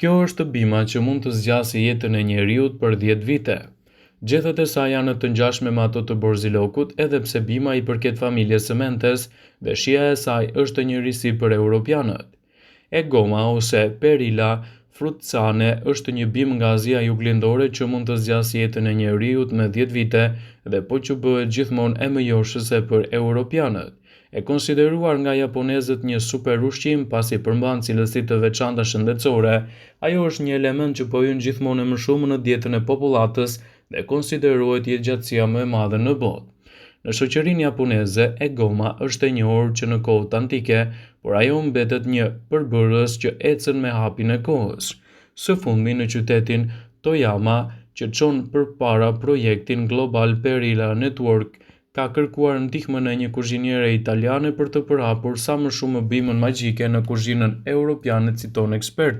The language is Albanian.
Kjo është bima që mund të zgjasë jetën e njeriut për 10 vite. Gjethet e saj janë të ngjashme me ato të borzilokut, edhe pse bima i përket familjes së mentes dhe shija e saj është njëjësi për europianët. E goma ose perila frutsane është një bimë nga Azia Juglindore që mund të zgjasë jetën e njeriut me 10 vite dhe po që bëhet gjithmonë e mëjoshëse për europianët. E konsideruar nga japonezët një super ushqim pasi përmban cilësi të veçanta shëndetësore, ajo është një element që po hyn gjithmonë më shumë në dietën e popullatës dhe konsiderohet jetëgjatësia më e madhe në botë. Në shoqërinë japoneze, e goma është e njohur që në kohët antike, por ajo mbetet një përbërës që ecën me hapin e kohës. Së fundmi në qytetin Toyama, që çon përpara projektin global Perilla Network, ka kërkuar ndihmën e një kuzhiniere italiane për të përhapur sa më shumë bimën magjike në kuzhinën europiane, citon eksperti.